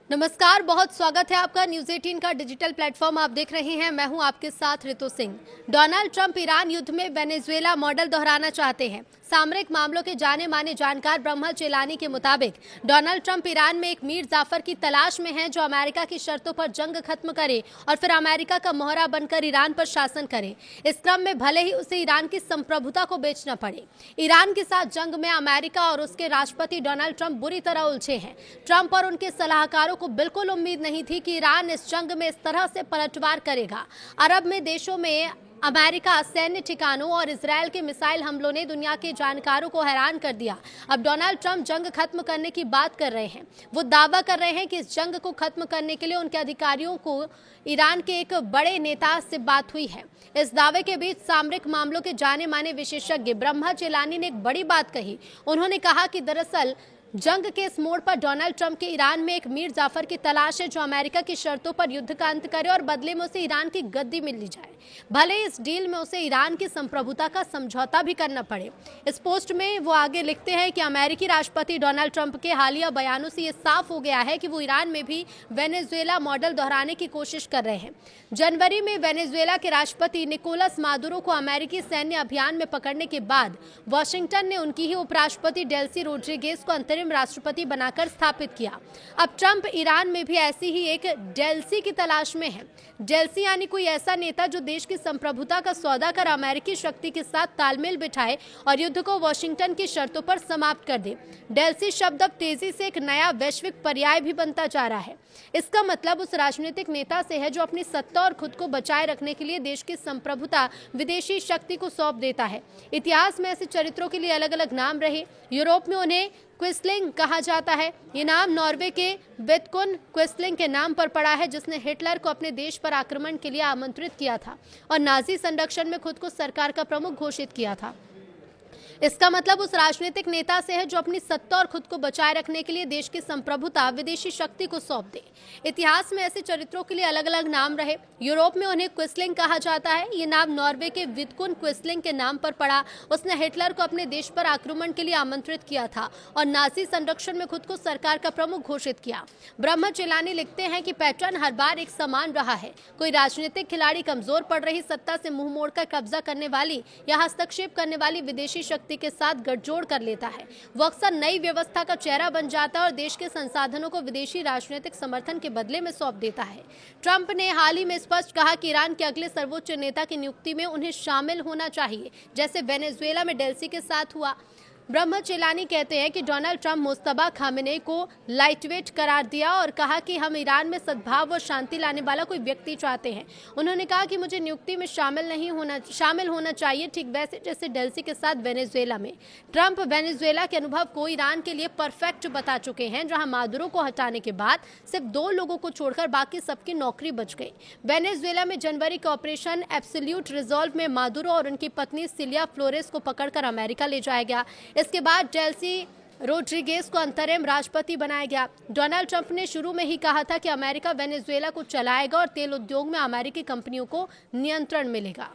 नमस्कार, बहुत स्वागत है आपका न्यूज़ 18 का डिजिटल प्लेटफॉर्म आप देख रहे हैं। मैं हूं आपके साथ ऋतु सिंह। डोनाल्ड ट्रंप ईरान युद्ध में वेनेजुएला मॉडल दोहराना चाहते हैं। सामरिक मामलों के जाने माने जानकार ब्रह्मा चेलानी के मुताबिक डोनाल्ड ट्रंप ईरान में एक मीर जाफर की तलाश में हैं जो अमेरिका की शर्तों पर जंग खत्म करे और फिर अमेरिका का मोहरा बनकर ईरान पर शासन करे। इस क्रम में भले ही उसे ईरान की संप्रभुता को बेचना पड़े। ईरान के साथ जंग में अमेरिका और उसके राष्ट्रपति डोनाल्ड ट्रंप बुरी तरह उलझे हैं। ट्रंप और उनके सलाहकारों को बिल्कुल उम्मीद नहीं थी कि ईरान इस जंग में इस तरह से पलटवार करेगा। अरब में देशों में अमेरिका सैन्य ठिकानों और इजरायल के मिसाइल हमलों ने दुनिया के जानकारों को हैरान कर दिया। अब डोनाल्ड ट्रंप जंग खत्म करने की बात कर रहे हैं। वो दावा कर रहे हैं कि इस जंग को खत्म करने के लिए उनके अधिकारियों को ईरान के एक बड़े नेता से बात हुई है। इस दावे के बीच सामरिक मामलों के जाने माने विशेषज्ञ ब्रह्मा चेलानी ने एक बड़ी बात कही। उन्होंने कहा कि दरअसल जंग के इस मोड़ पर डोनाल्ड ट्रंप के ईरान में एक मीर जाफर की तलाश है जो अमेरिका की शर्तों पर युद्ध का अंत करे और बदले में उसे ईरान की गद्दी मिल जाए। भले इस डील में उसे ईरान की संप्रभुता का समझौता भी करना पड़े। इस पोस्ट में वो आगे लिखते हैं कि अमेरिकी राष्ट्रपति डोनाल्ड ट्रंप के हालिया बयानों से ये साफ हो गया है कि वो ईरान में भी वेनेजुएला मॉडल दोहराने की कोशिश कर रहे हैं। जनवरी में वेनेजुएला के राष्ट्रपति निकोलस मादुरो को अमेरिकी सैन्य अभियान में पकड़ने के बाद वाशिंगटन ने उनकी ही उपराष्ट्रपति डेल्सी रोड्रिगेज को अंतरिम राष्ट्रपति बनाकर स्थापित किया। अब ट्रंप ईरान में भी ऐसी ही एक डेल्सी की तलाश में है। डेल्सी यानी कोई ऐसा नेता जो देश की संप्रभुता का सौदा कर अमेरिकी शक्ति के साथ तालमेल बिठाए और युद्ध को वाशिंगटन की शर्तों पर समाप्त कर दे। डेल्सी शब्द अब तेजी से एक नया वैश्विक पर्याय भी बनता जा रहा है। इसका मतलब उस राजनीतिक नेता से है जो अपनी सत्ता और खुद को बचाए रखने के लिए देश की संप्रभुता विदेशी शक्ति को सौंप देता है। इतिहास में ऐसे चरित्रों के लिए अलग अलग नाम रहे। यूरोप में उन्हें क्विस्लिंग कहा जाता है। ये नाम नॉर्वे के विदकुन क्विस्लिंग के नाम पर पड़ा है जिसने हिटलर को अपने देश पर आक्रमण के लिए आमंत्रित किया था और नाजी संरक्षण में खुद को सरकार का प्रमुख घोषित किया था। इसका मतलब उस राजनीतिक नेता से है जो अपनी सत्ता और खुद को बचाए रखने के लिए देश की संप्रभुता विदेशी शक्ति को सौंप दे। इतिहास में ऐसे चरित्रों के लिए अलग अलग नाम रहे। यूरोप में उन्हें क्विस्लिंग कहा जाता है। ये नाम नॉर्वे के विदकुन क्विस्लिंग के नाम पर पड़ा। उसने हिटलर को अपने देश पर आक्रमण के लिए आमंत्रित किया था और नाजी संरक्षण में खुद को सरकार का प्रमुख घोषित किया। ब्रह्मा चेलानी लिखते हैं कि पैटर्न हर बार एक समान रहा है। कोई राजनीतिक खिलाड़ी कमजोर पड़ रही सत्ता से मुंह मोड़कर कब्जा करने वाली या हस्तक्षेप करने वाली विदेशी शक्ति के साथ गठजोड़ कर लेता है। वो अक्सर नई व्यवस्था का चेहरा बन जाता है और देश के संसाधनों को विदेशी राजनीतिक समर्थन के बदले में सौंप देता है। ट्रंप ने हाल ही में स्पष्ट कहा कि ईरान के अगले सर्वोच्च नेता की नियुक्ति में उन्हें शामिल होना चाहिए, जैसे वेनेजुएला में डेल्सी के साथ हुआ। ब्रह्मा चेलानी कहते हैं कि डोनाल्ड ट्रंप मुस्तफा खामेनेई को लाइटवेट करार दिया और कहा कि हम ईरान में सद्भाव और शांति लाने वाला कोई व्यक्ति चाहते हैं। उन्होंने कहा कि मुझे नियुक्ति में शामिल होना चाहिए, ठीक वैसे जैसे डेल्सी के साथ वेनेजुएला में। ट्रंप वेनेजुएला के अनुभव को ईरान के लिए परफेक्ट बता चुके हैं, जहां मादुरो को हटाने के बाद सिर्फ 2 लोगों को छोड़कर बाकी सबकी नौकरी बच गई। वेनेजुएला में जनवरी के ऑपरेशन एब्सोल्यूट रिजॉल्व में मादुरो और उनकी पत्नी सिलिया फ्लोरेस को पकड़कर अमेरिका ले जाया गया। इसके बाद डेल्सी रोड्रिगेज को अंतरिम राष्ट्रपति बनाया गया। डोनाल्ड ट्रंप ने शुरू में ही कहा था कि अमेरिका वेनेजुएला को चलाएगा और तेल उद्योग में अमेरिकी कंपनियों को नियंत्रण मिलेगा।